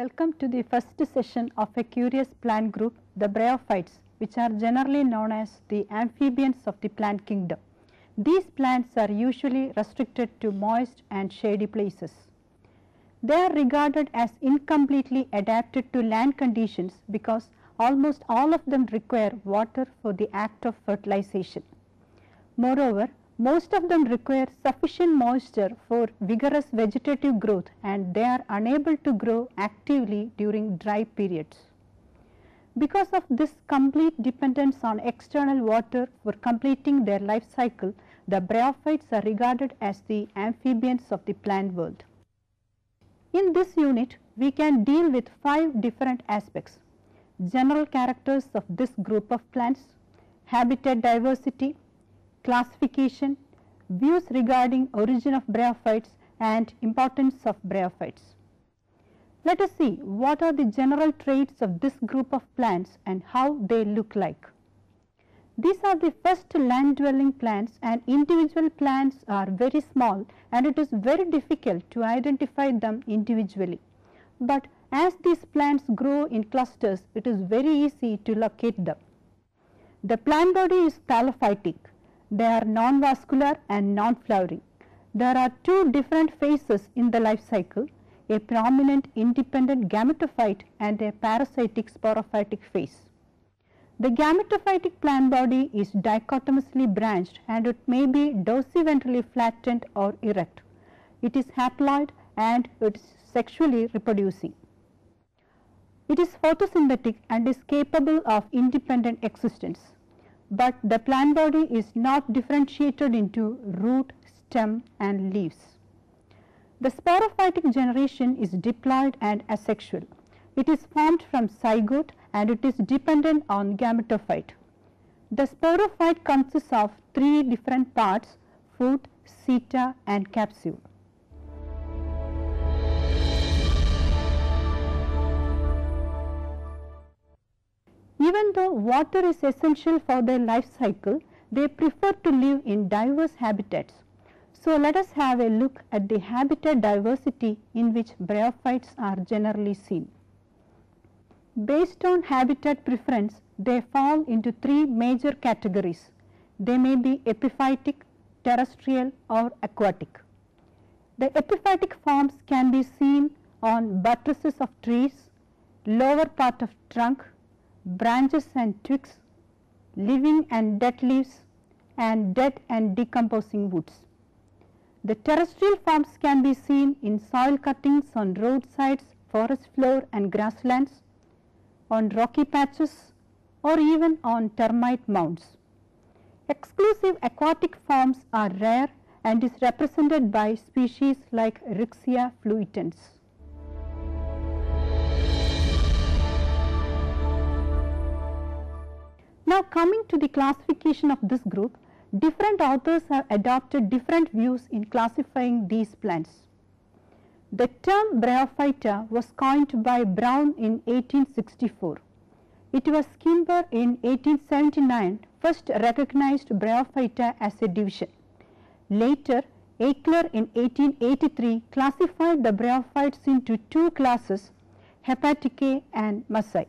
Welcome to the first session of a curious plant group, the bryophytes, which are generally known as the amphibians of the plant kingdom. These plants are usually restricted to moist and shady places. They are regarded as incompletely adapted to land conditions because almost all of them require water for the act of fertilization. Moreover, most of them require sufficient moisture for vigorous vegetative growth, and they are unable to grow actively during dry periods. Because of this complete dependence on external water for completing their life cycle, the bryophytes are regarded as the amphibians of the plant world. In this unit, we can deal with 5 different aspects: general characters of this group of plants, habitat diversity, classification, views regarding origin of bryophytes, and importance of bryophytes. Let us see what are the general traits of this group of plants and how they look like. These are the first land dwelling plants, and individual plants are very small and it is very difficult to identify them individually. But as these plants grow in clusters, it is very easy to locate them. The plant body is thallophytic. They are non-vascular and non-flowering. There are 2 different phases in the life cycle: a prominent independent gametophyte and a parasitic sporophytic phase. The gametophytic plant body is dichotomously branched and it may be dorsiventrally flattened or erect. It is haploid and it is sexually reproducing. It is photosynthetic and is capable of independent existence. But the plant body is not differentiated into root, stem and leaves. The sporophytic generation is diploid and asexual. It is formed from zygote and it is dependent on gametophyte. The sporophyte consists of 3 different parts: fruit, seta and capsule. Even though water is essential for their life cycle, they prefer to live in diverse habitats. So, let us have a look at the habitat diversity in which bryophytes are generally seen. Based on habitat preference, they fall into 3 major categories. They may be epiphytic, terrestrial or aquatic. The epiphytic forms can be seen on buttresses of trees, lower part of trunk, branches and twigs, living and dead leaves, and dead and decomposing woods. The terrestrial forms can be seen in soil cuttings on roadsides, forest floor and grasslands, on rocky patches or even on termite mounds. Exclusive aquatic forms are rare and is represented by species like Rixia fluitans. Now, coming to the classification of this group, different authors have adopted different views in classifying these plants. The term Bryophyta was coined by Brown in 1864. It was Kimber in 1879 first recognized Bryophyta as a division. Later, Eichler in 1883 classified the bryophytes into 2 classes, Hepaticae and Massai.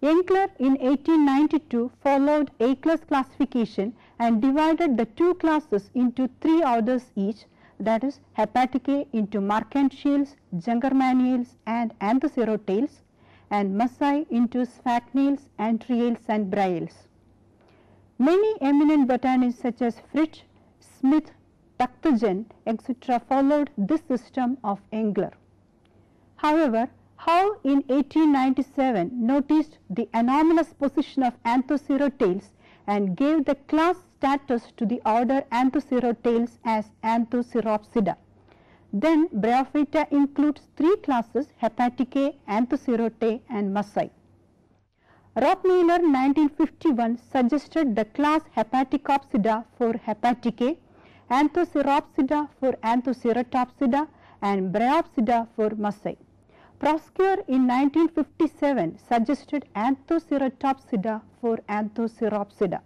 Eichler in 1892 followed Eichler's classification and divided the 2 classes into 3 orders each, that is Hepaticae into marcantiales, jungermanniales and anthocerotales, and Massai into sphagnales, antriales and bryales. Many eminent botanists such as Fritsch, Smith, Tuchtergen, etc. followed this system of Eichler. However, Howe in 1897 noticed the anomalous position of anthocerotales and gave the class status to the order Anthocerotales as Anthoceropsida. Then Bryophyta includes 3 classes: Hepaticae, Anthocerotae and Massai. Rothmüller 1951 suggested the class Hepaticopsida for Hepaticae, Anthoceropsida for Anthocerotopsida and Bryopsida for Massai. Proskauer in 1957 suggested Anthocerotopsida for Anthoceropsida.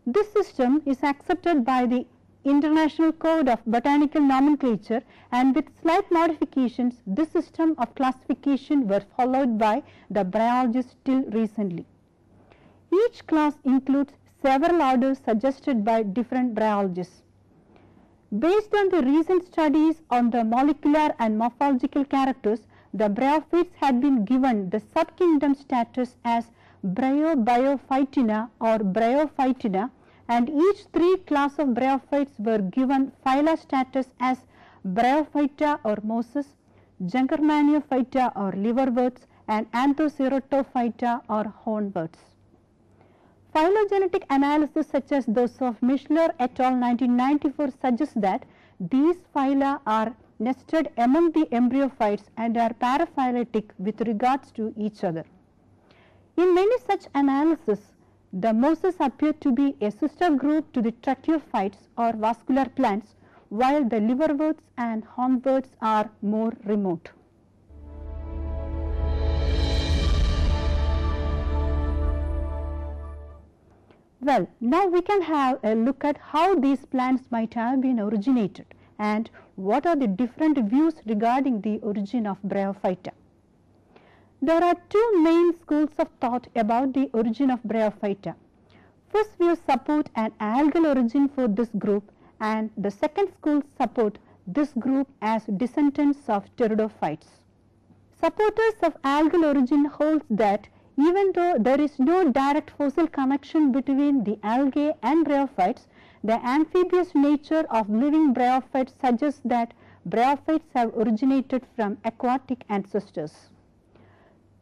This system is accepted by the International Code of Botanical Nomenclature, and with slight modifications, this system of classification were followed by the bryologists till recently. Each class includes several orders suggested by different bryologists. Based on the recent studies on the molecular and morphological characters, the bryophytes had been given the subkingdom status as Bryophytina or Bryophytina, and each three classes of bryophytes were given phyla status as Bryophyta or mosses, Jungermaniophyta or liverworts, and Anthoceratophyta or hornworts. Phylogenetic analysis such as those of Mischler et al. 1994 suggests that these phyla are nested among the embryophytes and are paraphyletic with regards to each other. In many such analyses, the mosses appear to be a sister group to the tracheophytes or vascular plants, while the liverworts and hornworts are more remote. Well, now we can have a look at how these plants might have been originated and what are the different views regarding the origin of Bryophyta. There are two main schools of thought about the origin of Bryophyta. First views support an algal origin for this group, and the second school support this group as descendants of pteridophytes. Supporters of algal origin holds that even though there is no direct fossil connection between the algae and bryophytes, the amphibious nature of living bryophytes suggests that bryophytes have originated from aquatic ancestors.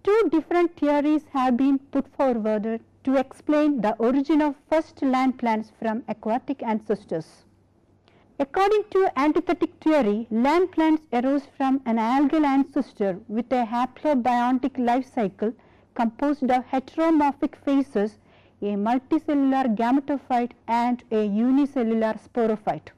Two different theories have been put forward to explain the origin of first land plants from aquatic ancestors. According to antithetic theory, land plants arose from an algal ancestor with a haplobiontic life cycle composed of heteromorphic phases, a multicellular gametophyte and a unicellular sporophyte.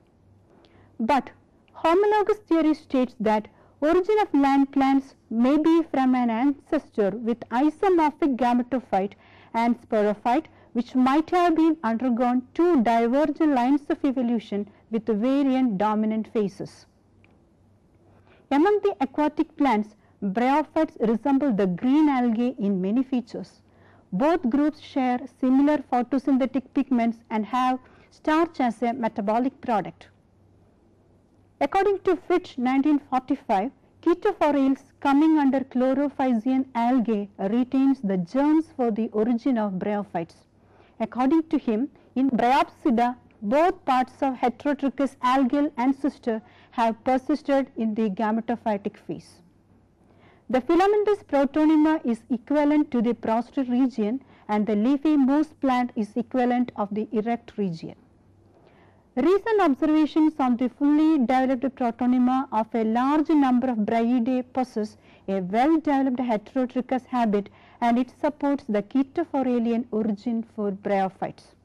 But homologous theory states that origin of land plants may be from an ancestor with isomorphic gametophyte and sporophyte, which might have been undergone two divergent lines of evolution with variant dominant phases. Among the aquatic plants, bryophytes resemble the green algae in many features. Both groups share similar photosynthetic pigments and have starch as a metabolic product. According to Fitch 1945, Chaetophorales coming under chlorophysian algae retains the germs for the origin of bryophytes. According to him, in Bryopsida, both parts of heterotrichous algal ancestor have persisted in the gametophytic phase. The filamentous protonema is equivalent to the prostrate region and the leafy moss plant is equivalent of the erect region. Recent observations on the fully developed protonema of a large number of Bryidae possess a well-developed heterotrichous habit, and it supports the Chaetophoralian origin for bryophytes.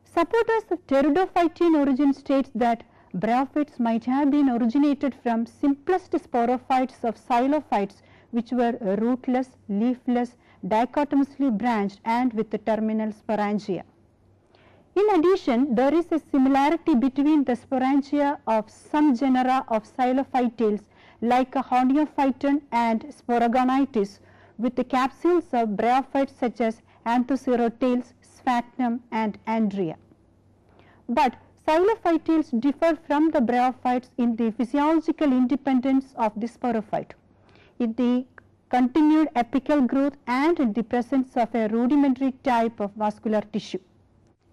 Supporters of pteridophytean origin states that bryophytes might have been originated from simplest sporophytes of xylophytes, which were rootless, leafless, dichotomously branched and with the terminal sporangia. In addition, there is a similarity between the sporangia of some genera of xylophytales like Horneophyton and Sporogonitis with the capsules of bryophytes such as Anthocerotales, Sphagnum and Andrea. But xylophytales differ from the bryophytes in the physiological independence of the sporophyte, in the continued apical growth and in the presence of a rudimentary type of vascular tissue.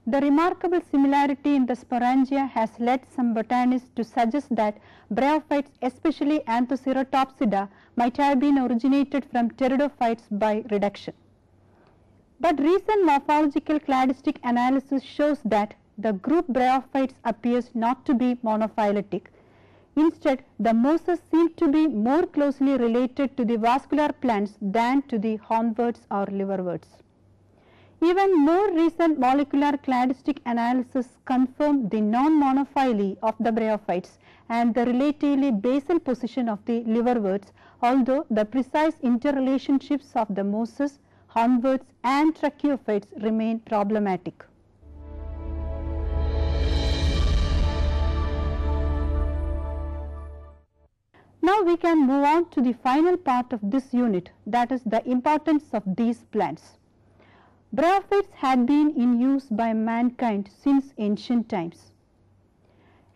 The remarkable similarity in the sporangia has led some botanists to suggest that bryophytes, especially Anthoceratopsida, might have been originated from pteridophytes by reduction. But recent morphological cladistic analysis shows that the group bryophytes appears not to be monophyletic. Instead, the mosses seem to be more closely related to the vascular plants than to the hornworts or liverworts. Even more recent molecular cladistic analysis confirm the non-monophyly of the bryophytes and the relatively basal position of the liverworts, although the precise interrelationships of the mosses, hornworts and tracheophytes remain problematic. we can move on to the final part of this unit, that is the importance of these plants. Bryophytes had been in use by mankind since ancient times.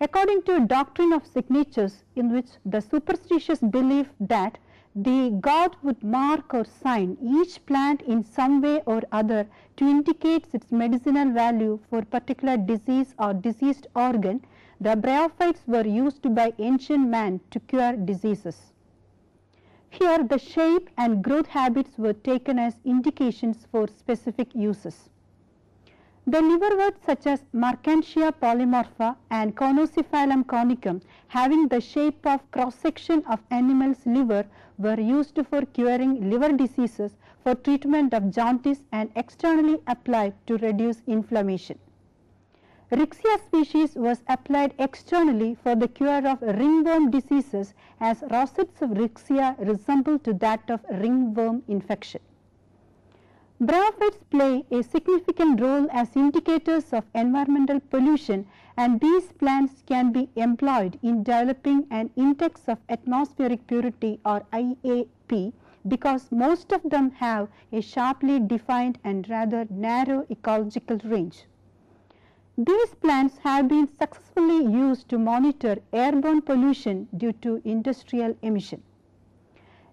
According to a doctrine of signatures, in which the superstitious belief that the god would mark or sign each plant in some way or other to indicate its medicinal value for particular disease or diseased organ, the bryophytes were used by ancient man to cure diseases. Here the shape and growth habits were taken as indications for specific uses. The liverworts such as Mercantia polymorpha and Conocephalum conicum, having the shape of cross section of animal's liver, were used for curing liver diseases, for treatment of jaundice, and externally applied to reduce inflammation. Rixia species was applied externally for the cure of ringworm diseases, as rosettes of Rixia resemble to that of ringworm infection. Bryophytes play a significant role as indicators of environmental pollution, and these plants can be employed in developing an index of atmospheric purity, or IAP, because most of them have a sharply defined and rather narrow ecological range. These plants have been successfully used to monitor airborne pollution due to industrial emission.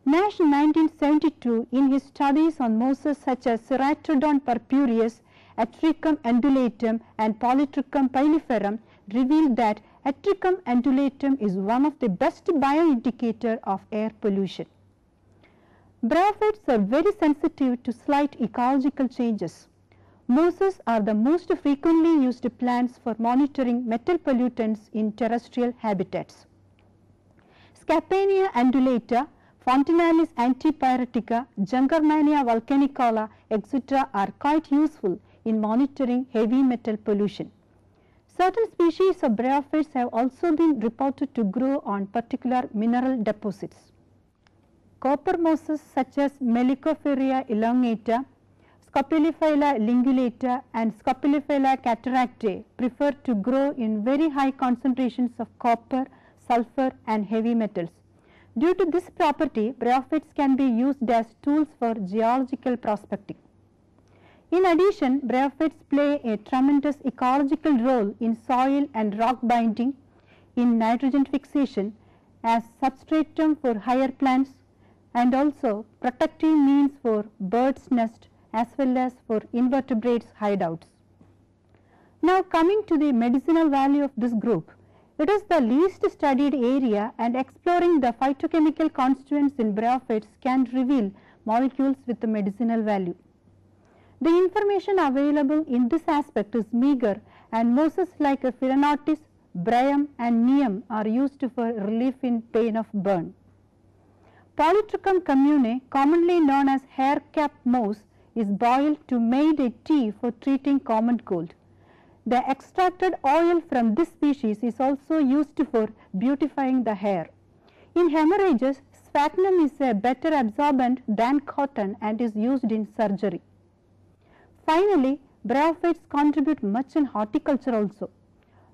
Nash in 1972, in his studies on mosses such as Ceratodon purpureus, Atricum undulatum and Polytrichum pileferum, revealed that Atricum undulatum is one of the best bioindicator of air pollution. Bryophytes are very sensitive to slight ecological changes. Mosses are the most frequently used plants for monitoring metal pollutants in terrestrial habitats. Scapania undulata, Fontinalis antipyretica, Jungermannia volcanicola, etc. are quite useful in monitoring heavy metal pollution. Certain species of bryophytes have also been reported to grow on particular mineral deposits. Copper mosses such as Melicoferia elongata, Scopuliphylla lingulata and Scopuliphylla cataractae prefer to grow in very high concentrations of copper, sulfur and heavy metals. Due to this property, bryophytes can be used as tools for geological prospecting. In addition, bryophytes play a tremendous ecological role in soil and rock binding, in nitrogen fixation, as substratum for higher plants, and also protective means for birds' nest as well as for invertebrates' hideouts. Now coming to the medicinal value of this group. It is the least studied area, and exploring the phytochemical constituents in bryophytes can reveal molecules with the medicinal value. The information available in this aspect is meager, and mosses like Philanotis, Bryum and Neem are used for relief in pain of burn. Polytrichum commune, commonly known as hair cap moss, is boiled to make a tea for treating common cold. The extracted oil from this species is also used for beautifying the hair. In hemorrhages, sphagnum is a better absorbent than cotton and is used in surgery. Finally, bryophytes contribute much in horticulture also.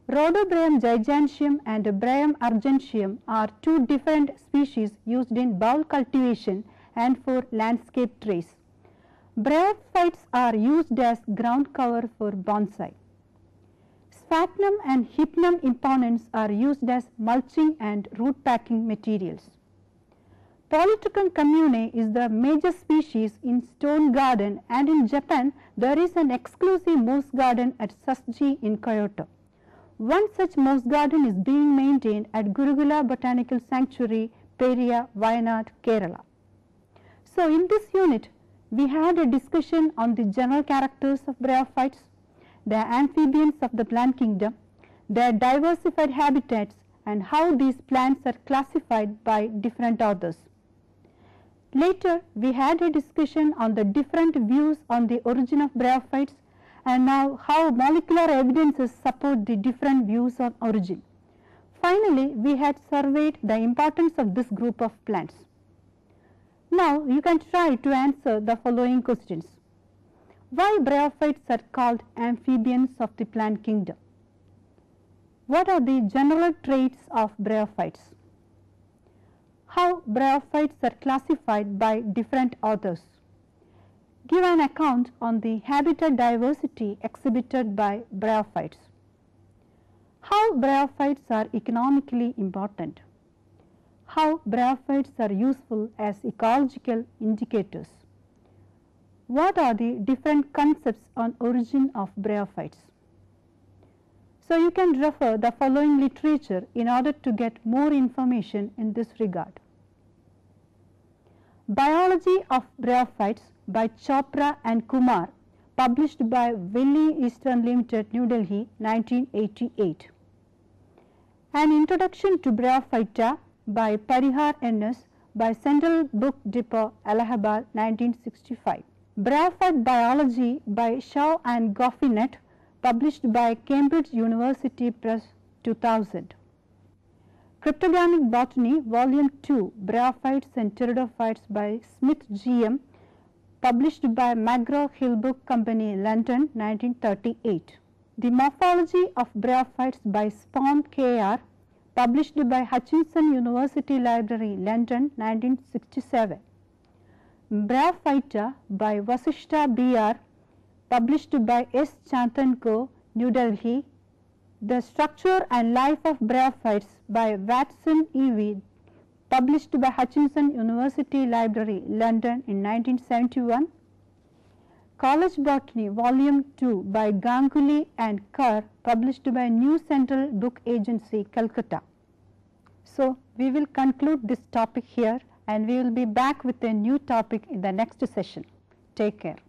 Rhododendron giganteum and Bryum argentium are two different species used in bowl cultivation and for landscape trees. Bryophytes are used as ground cover for bonsai. Sphagnum and Hypnum imponens are used as mulching and root packing materials. Polytrichum commune is the major species in stone garden, and in Japan there is an exclusive moss garden at Sasuji in Kyoto. One such moss garden is being maintained at Gurugula Botanical Sanctuary, Peria, Wayanad, Kerala. So in this unit we had a discussion on the general characters of bryophytes, the amphibians of the plant kingdom, their diversified habitats, and how these plants are classified by different authors. Later, we had a discussion on the different views on the origin of bryophytes, and now how molecular evidences support the different views on origin. Finally, we had surveyed the importance of this group of plants. Now, you can try to answer the following questions. Why bryophytes are called amphibians of the plant kingdom? What are the general traits of bryophytes? how bryophytes are classified by different authors. Give an account on the habitat diversity exhibited by bryophytes. How bryophytes are economically important. How bryophytes are useful as ecological indicators. What are the different concepts on origin of bryophytes? So, you can refer the following literature in order to get more information in this regard. Biology of Bryophytes by Chopra and Kumar, published by Wiley Eastern Limited, New Delhi, 1988. An Introduction to Bryophyta by Parihar N.S. by Central Book Depot, Allahabad, 1965. Bryophyte Biology by Shaw and Goffinet, published by Cambridge University Press, 2000. Cryptogamic Botany, Volume 2, Bryophytes and Pteridophytes by Smith G.M., published by McGraw-Hill Book Company, London, 1938. The Morphology of Bryophytes by Spawn K.R., published by Hutchinson University Library, London, 1967. Bryophyta by Vasishta B.R., published by S. Chantanko, New Delhi. The Structure and Life of Bryophytes by Watson E.V., published by Hutchinson University Library, London, in 1971. College Botany, Volume 2 by Ganguly and Kerr, published by New Central Book Agency, Calcutta. So, we will conclude this topic here, and we will be back with a new topic in the next session. Take care.